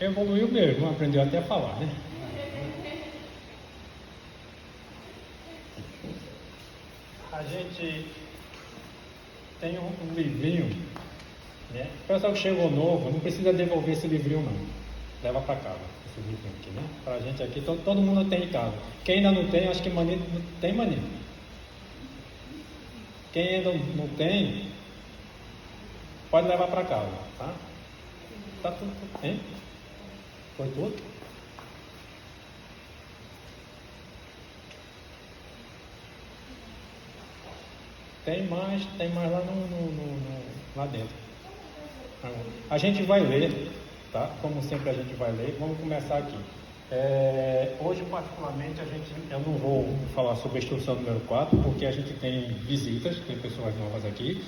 Evoluiu mesmo, aprendeu até a falar, né? A gente tem um livrinho, né? O pessoal que chegou novo não precisa devolver esse livrinho não. Leva para casa esse livrinho aqui, né? Pra gente aqui, todo mundo tem em casa. Quem ainda não tem, acho que mania, tem mania. Quem ainda não tem, pode levar para casa, tá? Tá tudo, hein? Foi tudo? Tem mais lá, lá dentro. A gente vai ler, tá? Como sempre a gente vai ler. Vamos começar aqui. Hoje, particularmente, eu não vou falar sobre a instrução número 4, porque a gente tem visitas, tem pessoas novas aqui,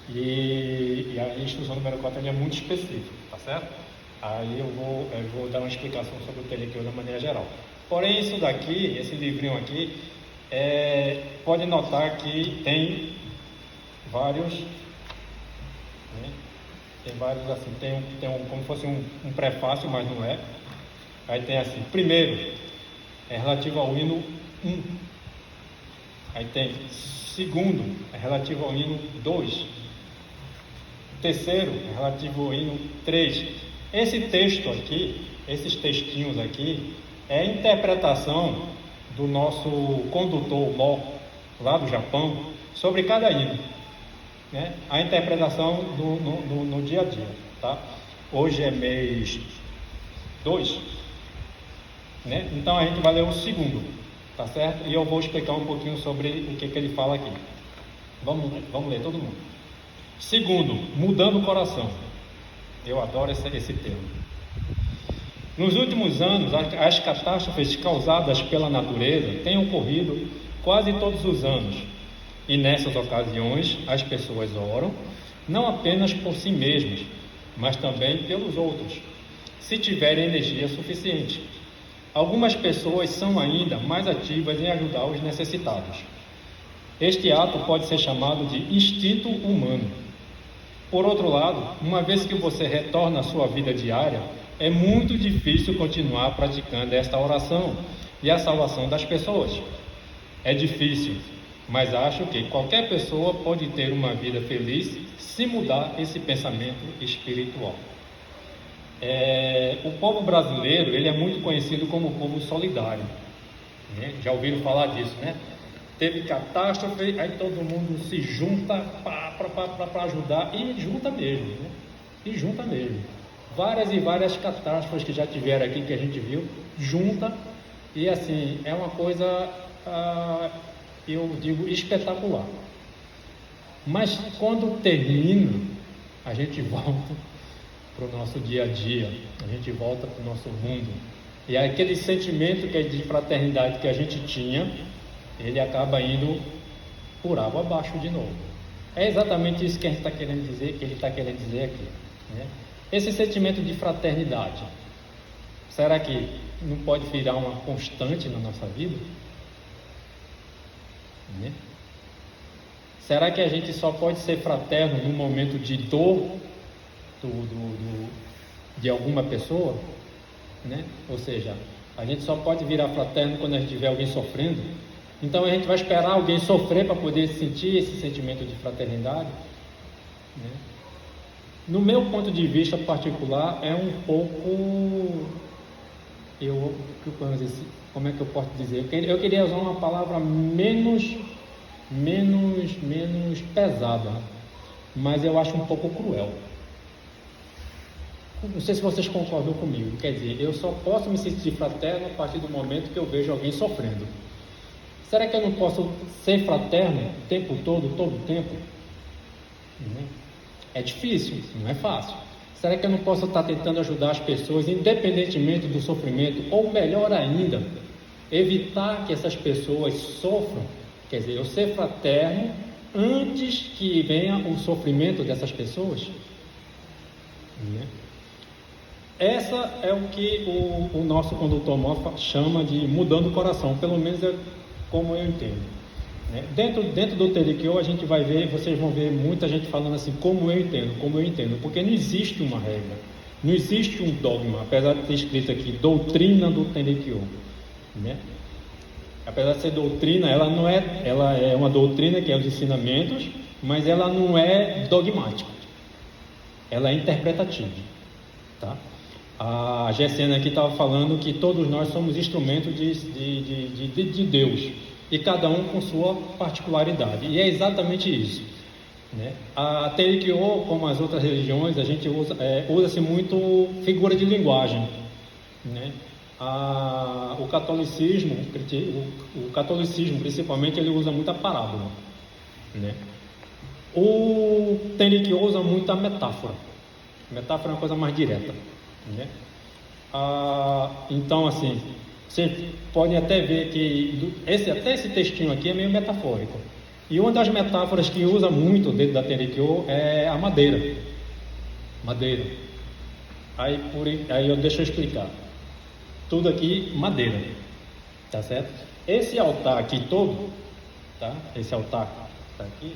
e a instrução número 4 é muito específica, tá certo? Aí eu vou dar uma explicação sobre o Telequiô da maneira geral. Porém, isso daqui, esse livrinho aqui, pode notar que tem vários, né? Tem vários assim, tem como se fosse um prefácio, mas não é. Aí tem assim, primeiro, é relativo ao hino 1. Aí tem segundo, é relativo ao hino 2. Terceiro, é relativo ao hino 3. Esse texto aqui, esses textinhos aqui, é a interpretação do nosso condutor Mó, lá do Japão, sobre cada hino, né? A interpretação no dia a dia, tá? Hoje é mês 2, né? Então a gente vai ler o segundo, tá certo? E eu vou explicar um pouquinho sobre o que ele fala aqui. Vamos ler todo mundo. Segundo, mudando o coração. Eu adoro esse termo. Nos últimos anos, as catástrofes causadas pela natureza têm ocorrido quase todos os anos. E nessas ocasiões, as pessoas oram, não apenas por si mesmas, mas também pelos outros, se tiverem energia suficiente. Algumas pessoas são ainda mais ativas em ajudar os necessitados. Este ato pode ser chamado de instinto humano. Por outro lado, uma vez que você retorna à sua vida diária, é muito difícil continuar praticando esta oração e a salvação das pessoas. É difícil, mas acho que qualquer pessoa pode ter uma vida feliz se mudar esse pensamento espiritual. O povo brasileiro, ele é muito conhecido como povo solidário, né? Já ouviram falar disso, né? Teve catástrofe, aí todo mundo se junta para ajudar, e junta mesmo, né? E junta mesmo. Várias e várias catástrofes que já tiveram aqui, que a gente viu, junta, e assim, é uma coisa, eu digo, espetacular. Mas quando termina, a gente volta para o nosso dia a dia, a gente volta para o nosso mundo, e aquele sentimento que é de fraternidade que a gente tinha, ele acaba indo por água abaixo de novo. É exatamente isso que a gente está querendo dizer, que ele está querendo dizer aqui, né? Esse sentimento de fraternidade, será que não pode virar uma constante na nossa vida? Né? Será que a gente só pode ser fraterno no momento de dor de alguma pessoa? Né? Ou seja, a gente só pode virar fraterno quando a gente tiver alguém sofrendo. Então a gente vai esperar alguém sofrer para poder sentir esse sentimento de fraternidade, né? No meu ponto de vista particular, é um pouco, como é que eu posso dizer? Eu queria usar uma palavra menos pesada, mas eu acho um pouco cruel. Não sei se vocês concordam comigo. Quer dizer, eu só posso me sentir fraterno a partir do momento que eu vejo alguém sofrendo. Será que eu não posso ser fraterno o tempo todo o tempo? É difícil, não é fácil. Será que eu não posso estar tentando ajudar as pessoas, independentemente do sofrimento, ou melhor ainda, evitar que essas pessoas sofram? Quer dizer, eu ser fraterno antes que venha o sofrimento dessas pessoas? Essa é o que o nosso condutor Mó chama de mudando o coração, pelo menos é como eu entendo. Dentro do Telequiô a gente vai ver, vocês vão ver muita gente falando assim, como eu entendo, porque não existe uma regra, Não existe um dogma, apesar de ter escrito aqui, doutrina do Tenrikyo, né? Apesar de ser doutrina, ela é uma doutrina que é os ensinamentos, mas ela não é dogmática, ela é interpretativa, tá? A Gessena aqui estava falando que todos nós somos instrumentos de Deus, e cada um com sua particularidade, e é exatamente isso, né? A Tenrikyo, como as outras religiões, a gente usa-se muito figura de linguagem, né? O catolicismo principalmente, ele usa muita parábola, né? O Tenrikyo usa muito a metáfora. Metáfora é uma coisa mais direta, né? Então, assim, vocês podem até ver que até esse textinho aqui é meio metafórico. E uma das metáforas que usa muito dentro da Tenrikyo é a madeira. Madeira. Deixa eu explicar. Tudo aqui madeira, tá certo? Esse altar aqui todo, tá? Esse altar que tá aqui,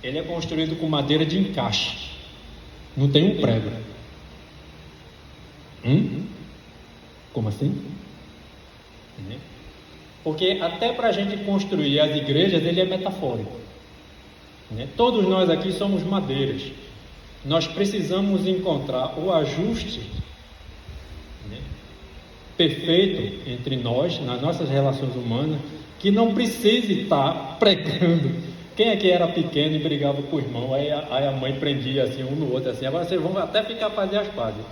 ele é construído com madeira de encaixe. Não tem um prego. Como assim? Porque até para a gente construir as igrejas, ele é metafórico, né? Todos nós aqui somos madeiras. Nós precisamos encontrar o ajuste, né, perfeito entre nós, nas nossas relações humanas, que não precise estar pregando. Quem aqui era pequeno e brigava com o irmão, aí a mãe prendia assim um no outro, assim, agora vocês vão até ficar a fazer as pazes.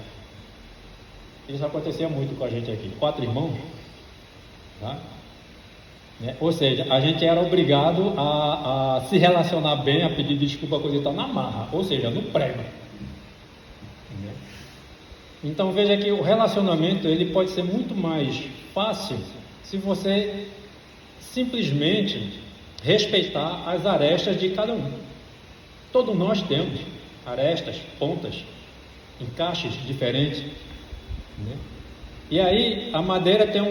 Isso acontecia muito com a gente aqui, 4 irmãos, tá? Né? Ou seja, a gente era obrigado a se relacionar bem, a pedir desculpa, coisa e tal, na marra, ou seja, no prego. Né? Então veja que o relacionamento ele pode ser muito mais fácil se você simplesmente respeitar as arestas de cada um. Todos nós temos arestas, pontas, encaixes diferentes, né? E aí a madeira tem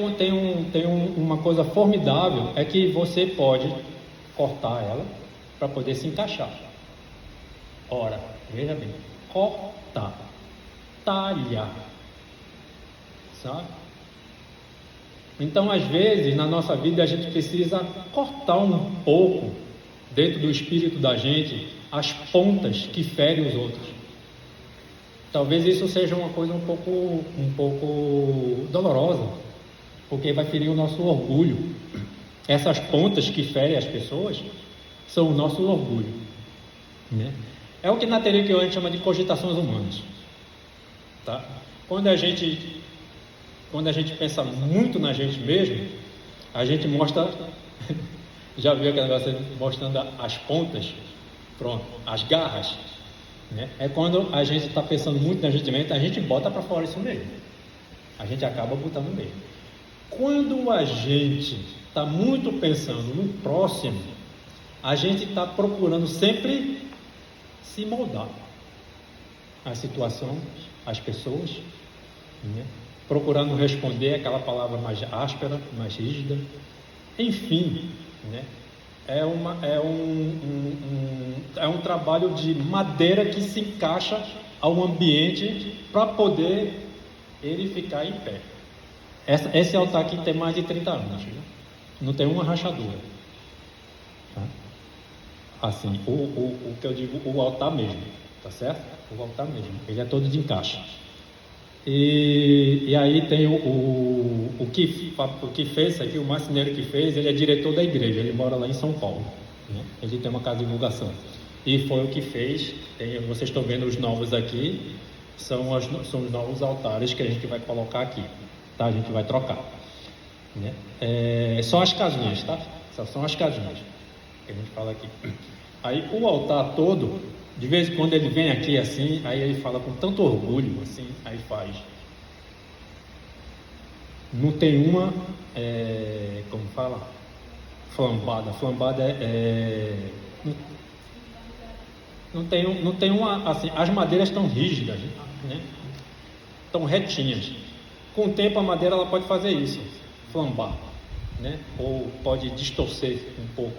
uma coisa formidável, é que você pode cortar ela para poder se encaixar. Ora, veja bem, cortar, talhar, sabe? Então, às vezes, na nossa vida, a gente precisa cortar um pouco, dentro do espírito da gente, as pontas que ferem os outros. Talvez isso seja uma coisa um pouco dolorosa, porque vai ferir o nosso orgulho. Essas pontas que ferem as pessoas são o nosso orgulho, né? É o que na Tenrikyo a gente chama de cogitações humanas, tá? Quando a gente pensa muito na gente mesmo, a gente mostra já viu aquele negócio mostrando as pontas, pronto, as garras, né? É quando a gente está pensando muito na gente mesmo, a gente bota para fora isso mesmo, a gente acaba botando mesmo. Quando a gente está muito pensando no próximo, a gente está procurando sempre se moldar à situação, às pessoas, né? Procurando responder aquela palavra mais áspera, mais rígida, enfim, né? É um trabalho de madeira que se encaixa ao ambiente para poder ele ficar em pé. Esse altar aqui tem mais de 30 anos, né? Não tem uma rachadura, tá? Assim, o que eu digo, o altar mesmo, tá certo? O altar mesmo, ele é todo de encaixe. E aí tem o que fez isso aqui, o marceneiro que fez, ele é diretor da igreja, ele mora lá em São Paulo, né? Ele tem uma casa de divulgação, e foi o que fez. Vocês estão vendo os novos aqui, são os novos altares que a gente vai colocar aqui, tá? A gente vai trocar, né? São as casinhas, tá? São as casinhas que a gente fala aqui. Aí o altar todo, de vez em quando ele vem aqui assim, aí ele fala com tanto orgulho, assim, aí faz. Não tem uma, como fala? Flambada. Flambada não tem uma, assim, as madeiras estão rígidas, né? Estão retinhas. Com o tempo a madeira ela pode fazer isso, flambar, né? Ou pode distorcer um pouco.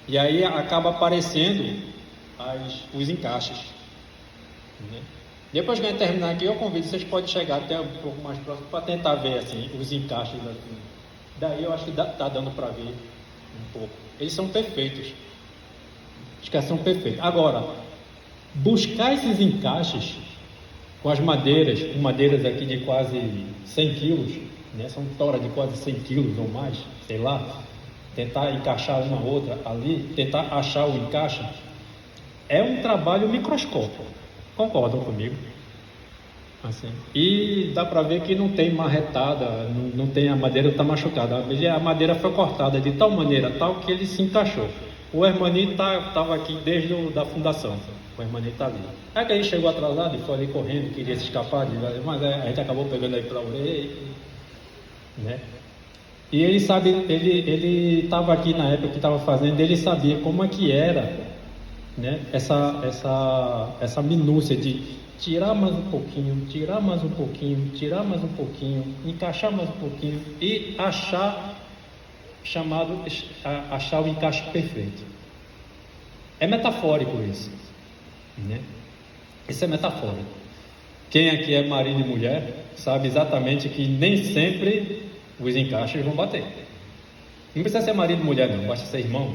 E aí acaba aparecendo os encaixes, né? Depois que a gente terminar aqui, eu convido, vocês podem chegar até um pouco mais próximo para tentar ver assim, os encaixes assim. Daí eu acho que tá dando para ver um pouco. Eles são perfeitos. Os caras são perfeitos. Agora, buscar esses encaixes com as madeiras, com madeiras aqui de quase 100 quilos, né? São toras de quase 100 quilos ou mais, sei lá, tentar encaixar uma outra ali, tentar achar o encaixe, é um trabalho microscópico. Concordam comigo? Assim. E dá para ver que não tem marretada, não tem, a madeira está machucada. A madeira foi cortada de tal maneira tal que ele se encaixou. O Hermani estava aqui desde a fundação. O Hermani está ali. É que ele chegou atrasado e foi ali correndo, queria se escapar, mas a gente acabou pegando aí pela orelha, né? E ele sabe, ele estava aqui na época que estava fazendo, ele sabia como é que era, né? Essa minúcia de tirar mais um pouquinho, tirar mais um pouquinho, tirar mais um pouquinho, encaixar mais um pouquinho e achar o encaixe perfeito. É metafórico isso, né? Isso é metafórico. Quem aqui é marido e mulher sabe exatamente que nem sempre os encaixes vão bater. Não precisa ser marido e mulher não, basta ser irmão,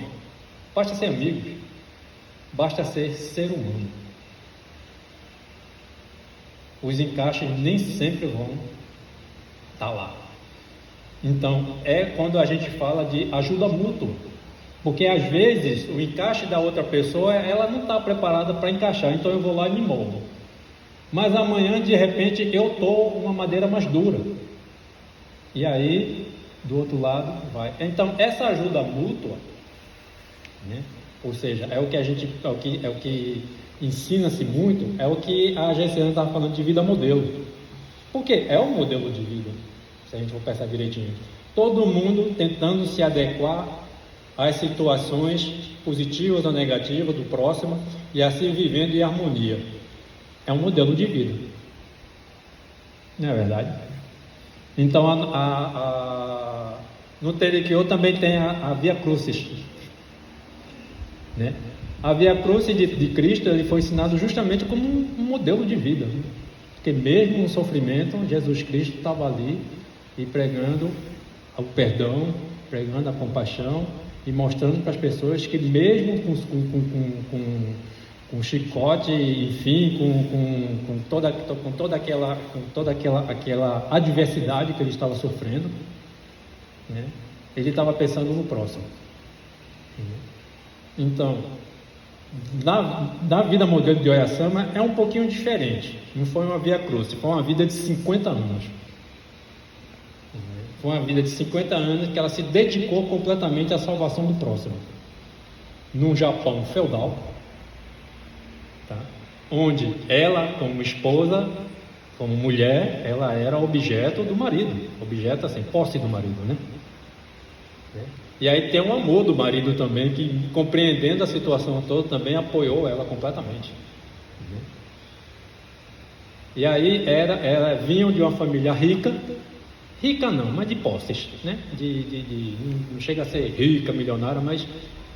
basta ser amigo, basta ser ser humano. Os encaixes nem sempre vão estar lá. Então, é quando a gente fala de ajuda mútua, porque às vezes o encaixe da outra pessoa, ela não está preparada para encaixar, então eu vou lá e me moldo. Mas amanhã, de repente, eu estou uma madeira mais dura, e aí, do outro lado, vai. Então, essa ajuda mútua, né? Ou seja, é o que ensina-se muito, é o que a GCN estava falando de vida modelo. Porque é um modelo de vida, se a gente for pensar direitinho. Todo mundo tentando se adequar às situações positivas ou negativas do próximo e assim vivendo em harmonia. É um modelo de vida. Não é verdade? Então, no Teriquiô também tem a Via Crucis, né? A Via Crucis de Cristo, ele foi ensinado justamente como um modelo de vida, né? Porque mesmo no sofrimento, Jesus Cristo estava ali e pregando o perdão, pregando a compaixão e mostrando para as pessoas que mesmo com chicote, enfim, com toda aquela adversidade que ele estava sofrendo, né? Ele estava pensando no próximo. Então, na vida modelo de Oyasama é um pouquinho diferente. Não foi uma via cruz, foi uma vida de 50 anos. Foi uma vida de 50 anos que ela se dedicou completamente à salvação do próximo. Num Japão feudal, tá? Onde ela, como esposa, como mulher, ela era objeto do marido, objeto assim, posse do marido, né? E aí tem um amor do marido também, que compreendendo a situação toda, também apoiou ela completamente. E aí vinham de uma família rica não, mas de posses, né? Não chega a ser rica, milionária, mas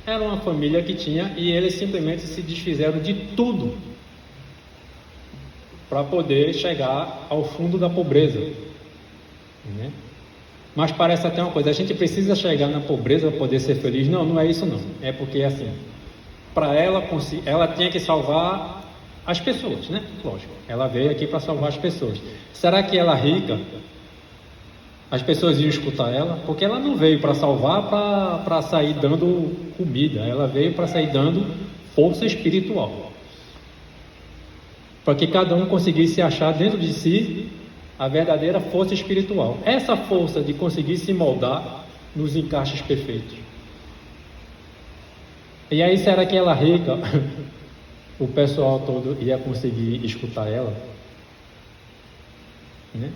era uma família que tinha, e eles simplesmente se desfizeram de tudo para poder chegar ao fundo da pobreza, né? Mas parece até uma coisa, a gente precisa chegar na pobreza para poder ser feliz. Não, não é isso não. É porque assim, para ela tinha que salvar as pessoas, né? Lógico, ela veio aqui para salvar as pessoas. Será que ela rica, as pessoas iam escutar ela? Porque ela não veio para salvar, para sair dando comida. Ela veio para sair dando força espiritual, para que cada um conseguisse achar dentro de si a verdadeira força espiritual. Essa força de conseguir se moldar nos encaixes perfeitos. E aí, será que ela rica, o pessoal todo ia conseguir escutar ela? Né?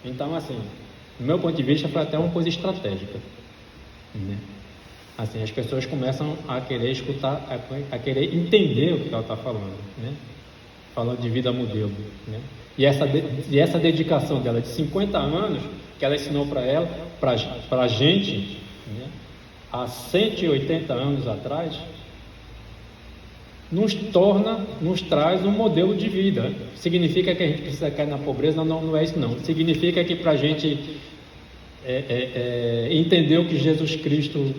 Então, assim, do meu ponto de vista, foi até uma coisa estratégica, né? Assim, as pessoas começam a querer escutar, a querer entender o que ela está falando, né? Falando de vida modelo, né? E essa dedicação dela de 50 anos, que ela ensinou para a gente, né? Há 180 anos atrás, nos traz um modelo de vida. Significa que a gente precisa cair na pobreza? Não, não é isso não. Significa que para a gente entender o que Jesus Cristo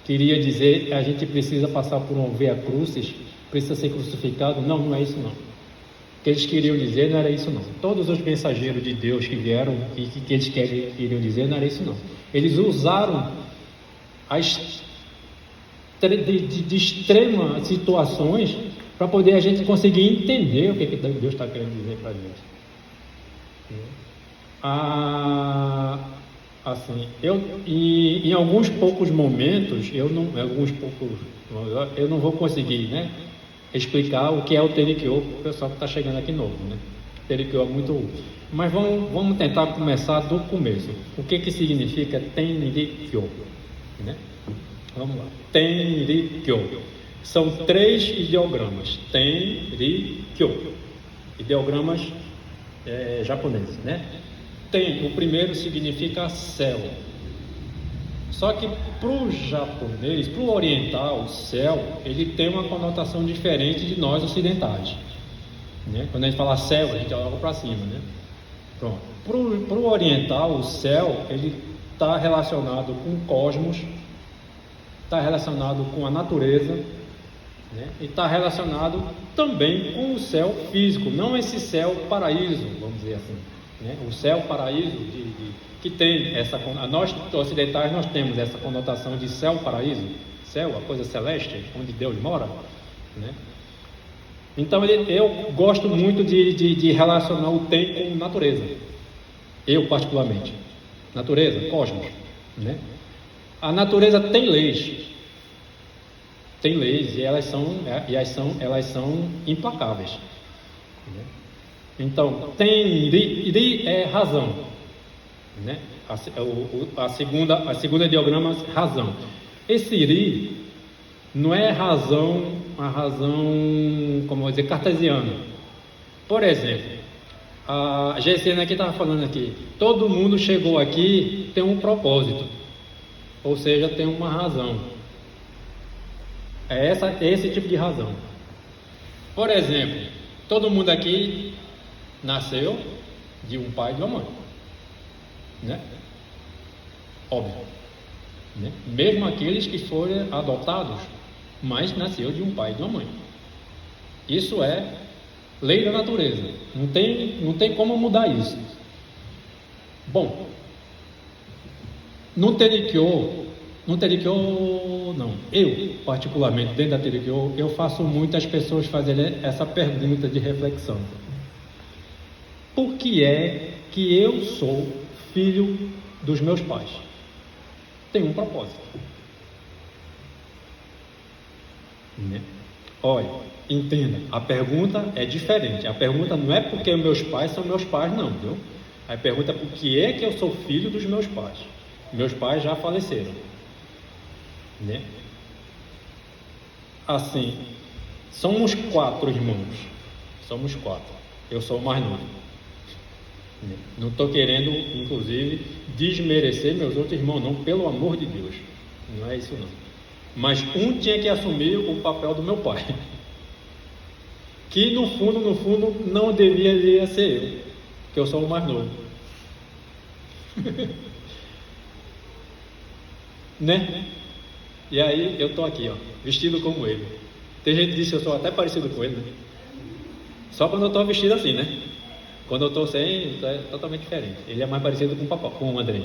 queria dizer, a gente precisa passar por um via crucis, precisa ser crucificado? Não, não é isso não. O que eles queriam dizer não era isso não. Todos os mensageiros de Deus que vieram e que eles queriam dizer não era isso não. Eles usaram de extremas situações para poder a gente conseguir entender o que Deus está querendo dizer para a gente. Assim, em alguns poucos momentos, eu não vou conseguir, né, explicar o que é o Terikyo para o pessoal que está chegando aqui novo, né? Terikyo é muito, mas vamos tentar começar do começo. O que significa Tenrikyo, né? Vamos lá. Tenrikyo. São 3 ideogramas. Tenrikyo. Ideogramas japoneses, né? O primeiro significa céu. Só que para o japonês, para o oriental, o céu, ele tem uma conotação diferente de nós ocidentais, né? Quando a gente fala céu, a gente olha para cima, né? Pronto. Para o oriental, o céu, ele está relacionado com o cosmos, está relacionado com a natureza, né? E está relacionado também com o céu físico, não esse céu paraíso, vamos dizer assim, né? O céu paraíso que tem essa, nós ocidentais nós temos essa conotação de céu paraíso, céu, a coisa celeste, onde Deus mora, né? Então eu gosto muito de relacionar o Ten com natureza, eu particularmente, natureza, cosmos, né? A natureza tem leis e elas são implacáveis, né? Então, ri é razão, né? A segunda ideograma, razão. Esse ri não é razão, a razão, como vou dizer, cartesiana. Por exemplo, a Gessiana aqui estava falando aqui, todo mundo chegou aqui tem um propósito, ou seja, tem uma razão. É esse tipo de razão. Por exemplo, todo mundo aqui nasceu de um pai e de uma mãe, né? Óbvio, né? Mesmo aqueles que foram adotados, mas nasceu de um pai e de uma mãe. Isso é lei da natureza. Não tem como mudar isso. Bom, no Terikyo não. Eu, particularmente, dentro da Terikyo, eu faço muitas pessoas fazerem essa pergunta de reflexão. Por que é que eu sou filho dos meus pais? Tem um propósito, né? Olha, entenda, a pergunta é diferente. A pergunta não é porque meus pais são meus pais, não, viu? A pergunta é por que é que eu sou filho dos meus pais? Meus pais já faleceram, né? Assim, somos 4 irmãos. Somos 4. Eu sou o mais novo. Não estou querendo, inclusive, desmerecer meus outros irmãos, não, pelo amor de Deus. Não é isso não. Mas um tinha que assumir o papel do meu pai, que no fundo não deveria ser eu, que eu sou o mais novo. Né? E aí eu estou aqui, ó, vestido como ele. Tem gente que diz que eu sou até parecido com ele, né? Só quando eu estou vestido assim, né? Quando eu estou sem, é totalmente diferente. Ele é mais parecido com o papai, com o André.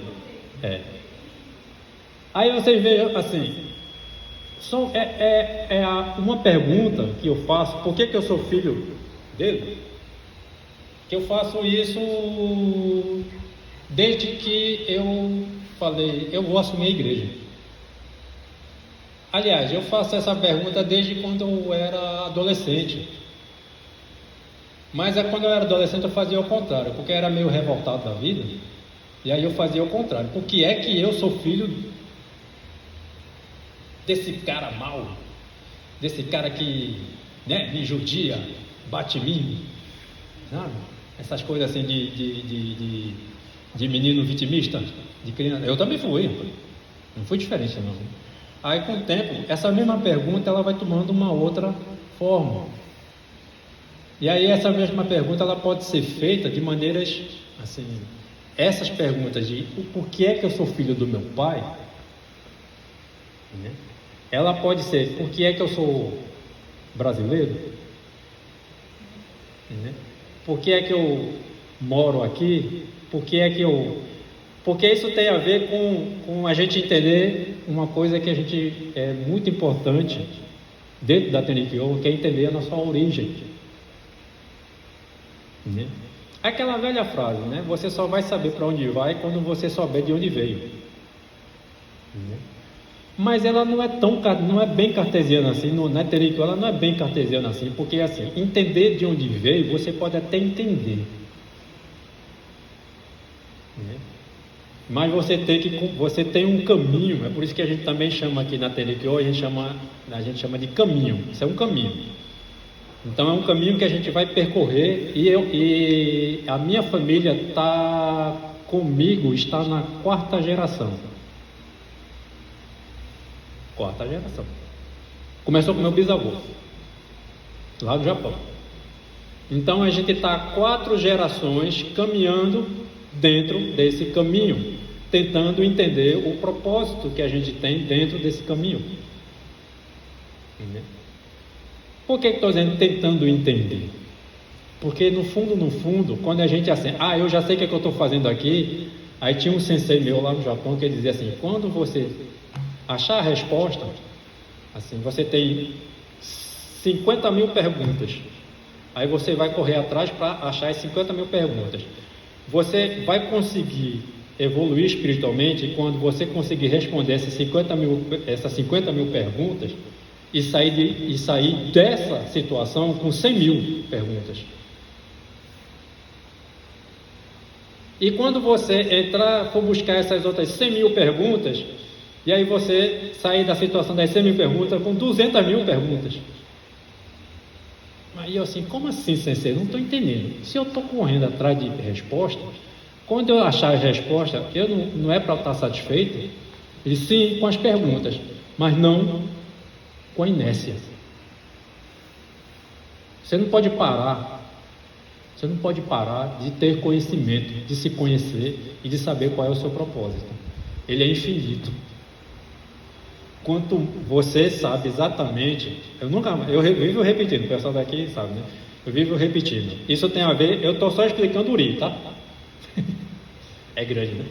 Aí vocês vejam assim, uma pergunta que eu faço, por que eu sou filho dele? Que eu faço isso desde que eu falei, eu vou assumir a igreja. Aliás, eu faço essa pergunta desde quando eu era adolescente. Mas quando eu era adolescente eu fazia o contrário, porque eu era meio revoltado da vida, e aí eu fazia o contrário. Por que é que eu sou filho desse cara mau, desse cara que, né, me judia, bate em mim, sabe? Essas coisas assim de menino vitimista, de criança. Eu também fui, não fui diferente não. Aí com o tempo, essa mesma pergunta ela vai tomando uma outra forma. E aí essa mesma pergunta ela pode ser feita de maneiras assim, essas perguntas de o porquê é que eu sou filho do meu pai, né? Ela pode ser por que é que eu sou brasileiro, né? Por que é que eu moro aqui, porque isso tem a ver com a gente entender uma coisa que a gente é muito importante dentro da Tenrikyo, que é entender a nossa origem, né? Aquela velha frase, né? Você só vai saber para onde vai quando você souber de onde veio, né? Mas ela não é bem cartesiana assim, na Tenrikyo ela não é bem cartesiana assim, porque assim, entender de onde veio, você pode até entender, né? Mas você tem um caminho, é por isso que a gente também chama aqui na Tenrikyo, a gente chama de caminho, isso é um caminho. Então é um caminho que a gente vai percorrer e a minha família está comigo, está na quarta geração. Começou com meu bisavô, lá do Japão. Então a gente está 4 gerações caminhando dentro desse caminho, tentando entender o propósito que a gente tem dentro desse caminho. Entendeu? Por que estou dizendo tentando entender? Porque no fundo, quando a gente assim, eu já sei o que eu estou fazendo aqui. Aí tinha um sensei meu lá no Japão que ele dizia assim: quando você achar a resposta, assim, você tem 50 mil perguntas, aí você vai correr atrás para achar as 50 mil perguntas. Você vai conseguir evoluir espiritualmente quando você conseguir responder essas 50 mil perguntas e sair dessa situação com 100 mil perguntas. E quando você for buscar essas outras 100 mil perguntas, e aí você sair da situação das 100 mil perguntas com 200 mil perguntas. Aí eu assim, como assim, sensei? Não estou entendendo. Se eu estou correndo atrás de resposta, quando eu achar as respostas, não é para eu estar satisfeito, e sim com as perguntas, mas não com a inércia. Você não pode parar de ter conhecimento, de se conhecer e de saber qual é o seu propósito. Ele é infinito. Quanto você sabe exatamente, eu vivo repetindo, o pessoal daqui sabe, né? Eu vivo repetindo. Isso tem a ver, eu estou só explicando o Uri, tá? É grande, né?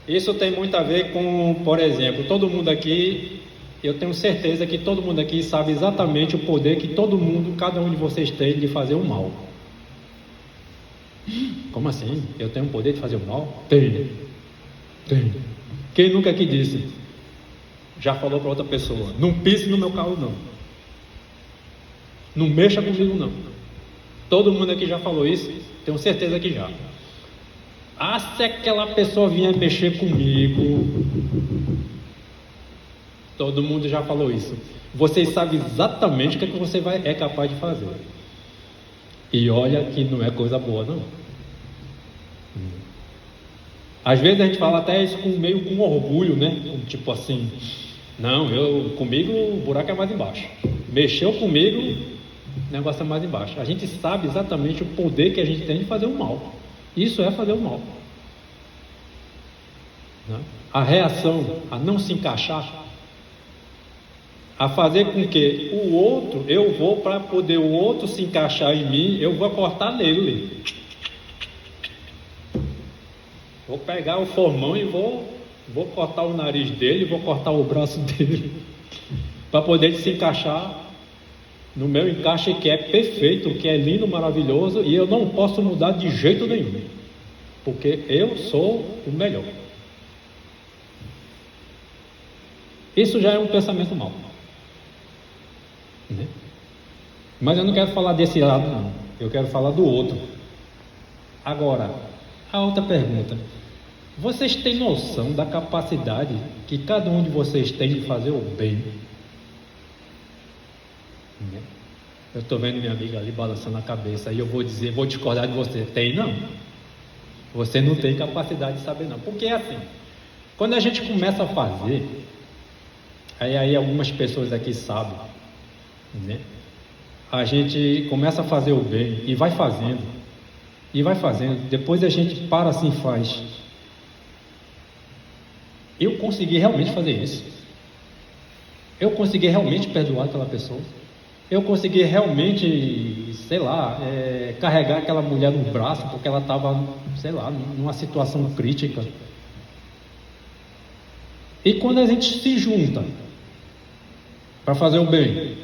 Isso tem muito a ver com, por exemplo, todo mundo aqui, eu tenho certeza que todo mundo aqui sabe exatamente o poder que cada um de vocês tem de fazer o mal. Como assim? Eu tenho o poder de fazer o mal? Tenho. Quem nunca aqui disse? Já falou para outra pessoa: não pise no meu carro não, não mexa comigo não. Todo mundo aqui já falou isso, tenho certeza que já. Se aquela pessoa vier mexer comigo, todo mundo já falou isso. Vocês sabem exatamente o que você é capaz de fazer. E olha que não é coisa boa não. Às vezes a gente fala até isso meio com orgulho, né? Tipo assim, não, comigo o buraco é mais embaixo. Mexeu comigo, o negócio é mais embaixo. A gente sabe exatamente o poder que a gente tem de fazer o mal. Isso é fazer o mal, né? A reação a não se encaixar, a fazer com que o outro, para poder o outro se encaixar em mim, eu vou cortar nele. Vou pegar o formão e vou cortar o nariz dele, vou cortar o braço dele, para poder ele se encaixar no meu encaixe que é perfeito, que é lindo, maravilhoso, e eu não posso mudar de jeito nenhum, porque eu sou o melhor. Isso já é um pensamento mau, né? Mas eu não quero falar desse lado não, eu quero falar do outro. Agora, a outra pergunta: vocês têm noção da capacidade que cada um de vocês tem de fazer o bem? Eu estou vendo minha amiga ali balançando a cabeça, e eu vou discordar de você. Tem não? Você não tem capacidade de saber não. Porque é assim, quando a gente começa a fazer, aí algumas pessoas aqui sabem, né? A gente começa a fazer o bem e vai fazendo, depois a gente para assim e faz. Eu consegui realmente fazer isso? Eu consegui realmente perdoar aquela pessoa? Eu consegui realmente, sei lá, carregar aquela mulher no braço porque ela estava, sei lá, numa situação crítica? E quando a gente se junta para fazer o bem,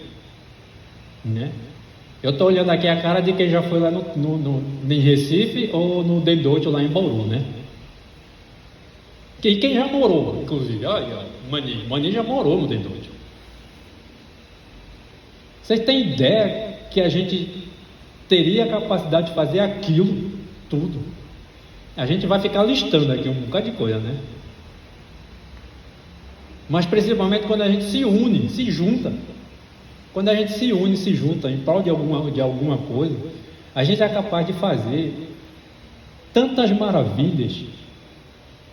né? Eu estou olhando aqui a cara de quem já foi lá em Recife ou no D2 lá em Bauru, né? E quem já morou, inclusive, olha, Mani já morou no D2. Vocês têm ideia que a gente teria a capacidade de fazer aquilo tudo? A gente vai ficar listando aqui um bocado de coisa, né? Mas principalmente quando a gente se une, se junta. Quando a gente se une, se junta em prol de alguma coisa, a gente é capaz de fazer tantas maravilhas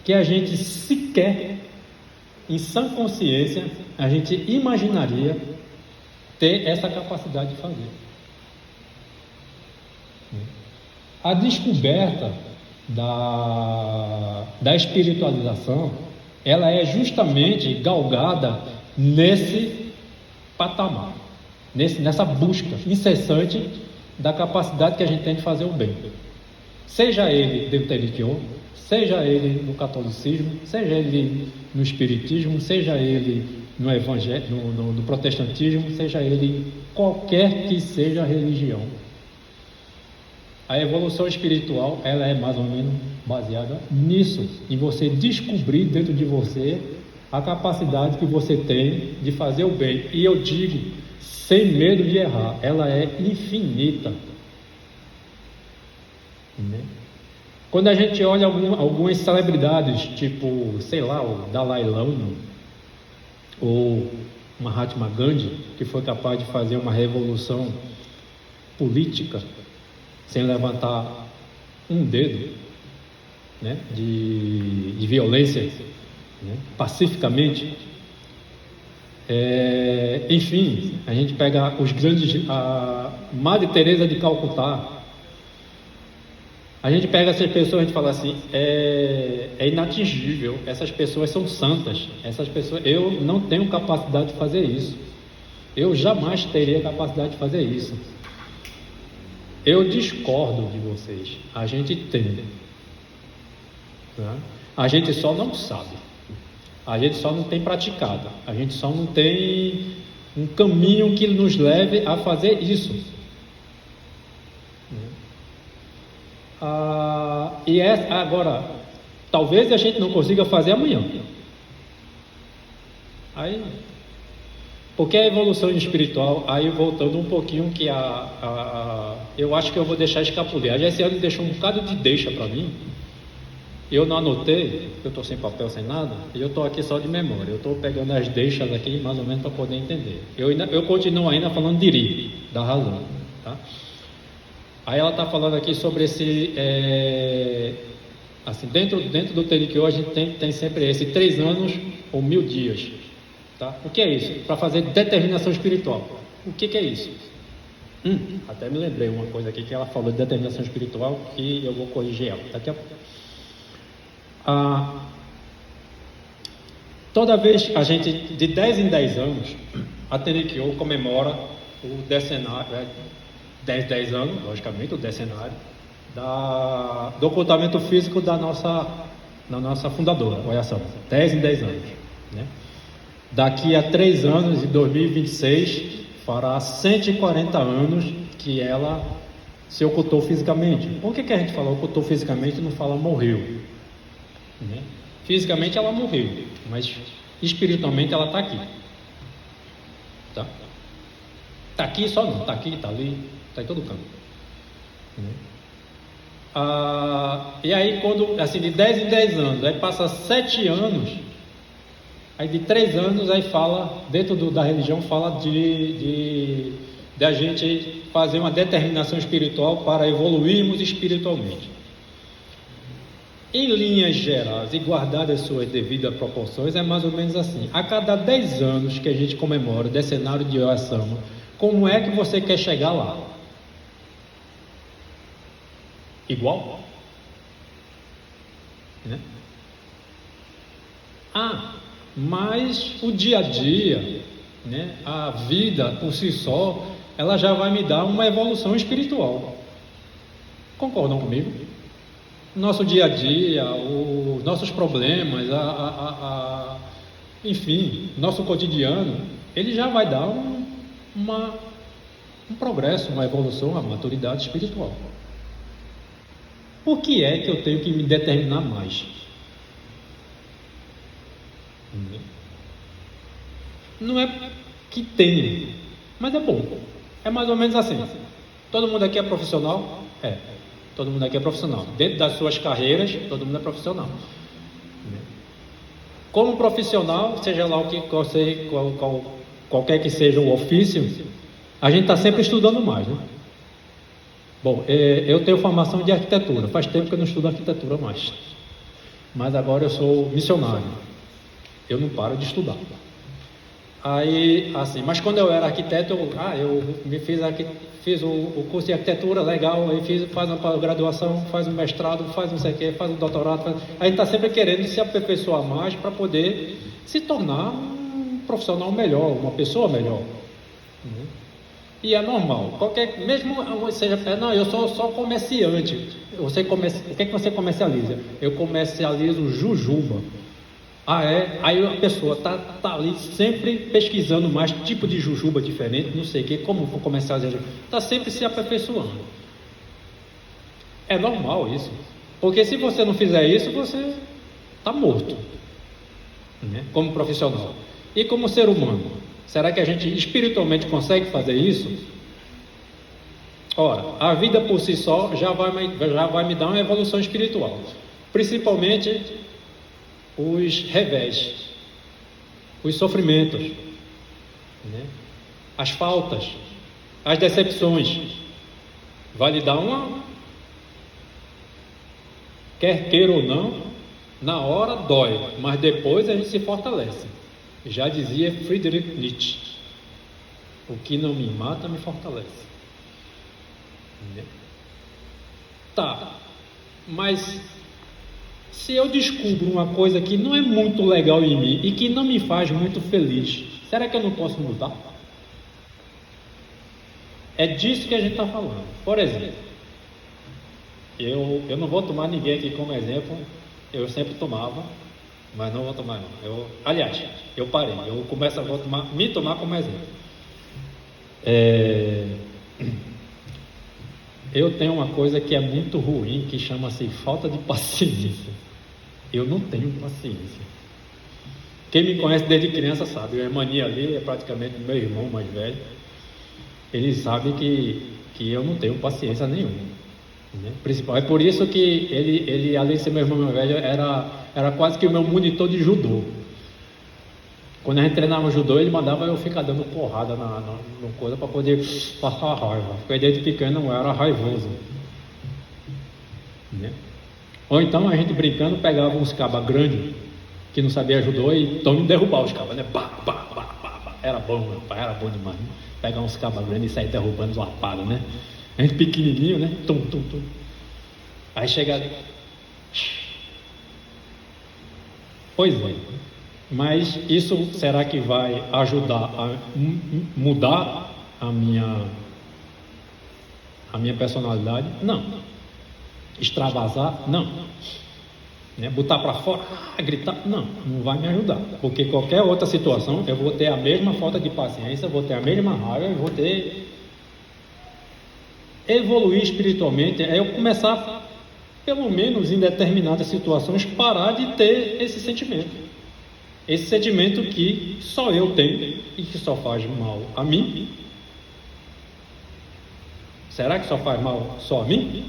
que a gente sequer, em sã consciência, a gente imaginaria ter essa capacidade de fazer. A descoberta da espiritualização, ela é justamente galgada nesse patamar, nessa busca incessante da capacidade que a gente tem de fazer o bem, seja ele dentro do Teikyo, seja ele no catolicismo, seja ele no espiritismo, seja ele no evangelho, no protestantismo, seja ele qualquer que seja a religião. A evolução espiritual, ela é mais ou menos baseada nisso, em você descobrir dentro de você a capacidade que você tem de fazer o bem. E eu digo, sem medo de errar, ela é infinita. Quando a gente olha algumas celebridades, tipo, sei lá, o Dalai Lama, ou Mahatma Gandhi, que foi capaz de fazer uma revolução política sem levantar um dedo, né, de violência, né, pacificamente. Enfim, a gente pega os grandes, a Madre Teresa de Calcutá. A gente pega essas pessoas e a gente fala assim, é inatingível, essas pessoas são santas, essas pessoas, eu não tenho capacidade de fazer isso, eu jamais teria capacidade de fazer isso. Eu discordo de vocês, a gente tem, né? A gente só não sabe, a gente só não tem praticado, a gente só não tem um caminho que nos leve a fazer isso. Agora, talvez a gente não consiga fazer amanhã. Aí, porque a evolução espiritual, aí voltando um pouquinho que eu acho que eu vou deixar escapulir. A GSL deixou um bocado de deixa para mim. Eu não anotei, eu estou sem papel, sem nada, e eu estou aqui só de memória. Eu estou pegando as deixas aqui mais ou menos para poder entender. Eu continuo ainda falando de Ri, da razão, tá? Aí ela está falando aqui sobre esse, assim, dentro do Teikyo a gente tem sempre esse 3 anos ou 1000 dias, tá? O que é isso? Para fazer determinação espiritual. O que é isso? Até me lembrei uma coisa aqui que ela falou de determinação espiritual e eu vou corrigir ela daqui a pouco. Toda vez a gente, de 10 em 10 anos, a Teikyo comemora o decenário, 10 anos, logicamente, o decenário do ocultamento físico da nossa fundadora, Oyasama, 10 em 10 anos, né? Daqui a 3 anos, em 2026, fará 140 anos que ela se ocultou fisicamente. Por que a gente fala ocultou fisicamente e não fala morreu, né? Fisicamente ela morreu, mas espiritualmente ela está aqui, tá? Está aqui só não, está aqui, está ali, está em todo canto, né? E aí quando, assim, de 10 em 10 anos, aí passa 7 anos, aí de 3 anos, aí fala, dentro da religião, fala de a gente fazer uma determinação espiritual para evoluirmos espiritualmente. Em linhas gerais e guardadas suas devidas proporções, é mais ou menos assim: a cada 10 anos que a gente comemora o decenário de Oyasama, Como é que você quer chegar lá? Igual? Né? Mas o dia a dia, né, a vida por si só, ela já vai me dar uma evolução espiritual. Concordam comigo? Nosso dia a dia, os nossos problemas, enfim, nosso cotidiano, ele já vai dar um progresso, uma evolução, uma maturidade espiritual. Por que é que eu tenho que me determinar mais? Não é que tenho, mas é bom. É mais ou menos assim. Todo mundo aqui é profissional? É. Todo mundo aqui é profissional. Dentro das suas carreiras, todo mundo é profissional. Como profissional, seja lá o que qualquer que seja o ofício, a gente está sempre estudando mais, né? Bom, eu tenho formação de arquitetura. Faz tempo que eu não estudo arquitetura mais. Mas agora eu sou missionário. Eu não paro de estudar. Aí, assim, mas quando eu era arquiteto, fiz o curso de arquitetura, legal, aí faz uma graduação, faz um mestrado, faz não sei o quê, faz um doutorado, a gente está sempre querendo se aperfeiçoar mais para poder se tornar um profissional melhor, uma pessoa melhor. E é normal, mesmo seja, não, eu sou só comerciante, o que é que você comercializa? Eu comercializo jujuba. Aí a pessoa tá ali sempre pesquisando mais tipo de jujuba diferente, não sei o que, como vou comercializar jujuba, está sempre se aperfeiçoando. É normal isso, porque se você não fizer isso, você está morto, né? Como profissional. E como ser humano, será que a gente espiritualmente consegue fazer isso? Ora, a vida por si só já vai me dar uma evolução espiritual, principalmente os revés, os sofrimentos, né? As faltas, as decepções, vai lhe dar quer queira ou não, na hora dói, mas depois a gente se fortalece. Já dizia Friedrich Nietzsche, o que não me mata me fortalece. Tá, mas se eu descubro uma coisa que não é muito legal em mim e que não me faz muito feliz, será que eu não posso mudar? É disso que a gente está falando. Por exemplo, eu não vou tomar ninguém aqui como exemplo, eu sempre tomava, mas não vou tomar não. Aliás, eu parei, vou me tomar como exemplo. Eu tenho uma coisa que é muito ruim, que chama-se falta de paciência. Eu não tenho paciência. Quem me conhece desde criança sabe, o Hermani ali é praticamente meu irmão mais velho. Ele sabe que eu não tenho paciência nenhuma, né? É por isso que ele além de ser meu irmão mais velho, era quase que o meu monitor de judô. Quando a gente treinava judô, ele mandava eu ficar dando porrada no coisa para poder passar a raiva. Porque desde pequeno eu era raivoso, né? Ou então a gente brincando pegava uns cabas grandes que não sabia judô e então me derrubar os cabas, né? Era bom, rapaz, era bom demais, né? Pegar uns cabas grandes e sair derrubando os lapados, né? A gente pequenininho, né? Tum. Aí chega. Pois é. Mas isso será que vai ajudar a mudar a minha personalidade? Não. Extravasar? Não. Né? Botar para fora? Gritar? Não vai me ajudar. Porque qualquer outra situação eu vou ter a mesma falta de paciência, vou ter a mesma raiva, eu vou ter. Evoluir espiritualmente é eu começar, pelo menos em determinadas situações, parar de ter esse sentimento. Esse sentimento que só eu tenho e que só faz mal a mim. Será que só faz mal só a mim?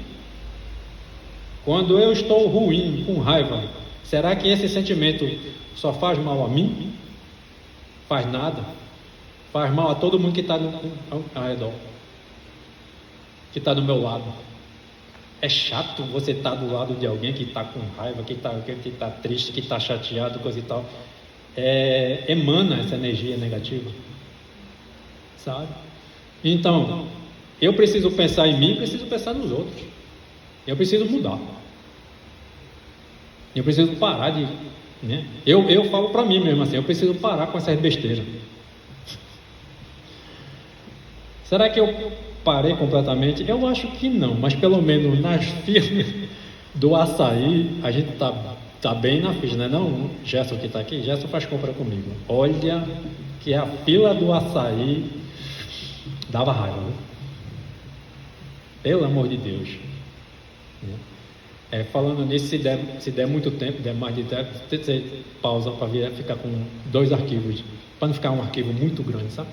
Quando eu estou ruim, com raiva, será que esse sentimento só faz mal a mim? Faz nada. Faz mal a todo mundo que está ao redor, que está do meu lado. É chato você estar do lado de alguém que está com raiva, que está triste, que está chateado, coisa e tal. Emana essa energia negativa, sabe? Então, eu preciso pensar em mim, preciso pensar nos outros. Eu preciso mudar. Eu preciso parar de... Né? Eu falo para mim mesmo assim, eu preciso parar com essas besteiras. Será que eu parei completamente? Eu acho que não, mas pelo menos nas filas do açaí, a gente tá bem na fila, né? Não, Gerson que está aqui, Gerson faz compra comigo. Olha que a fila do açaí dava raiva, né? Pelo amor de Deus. Falando nisso, se der muito tempo, der mais de tempo, você pausa para ficar com 2 arquivos, para não ficar um arquivo muito grande, sabe?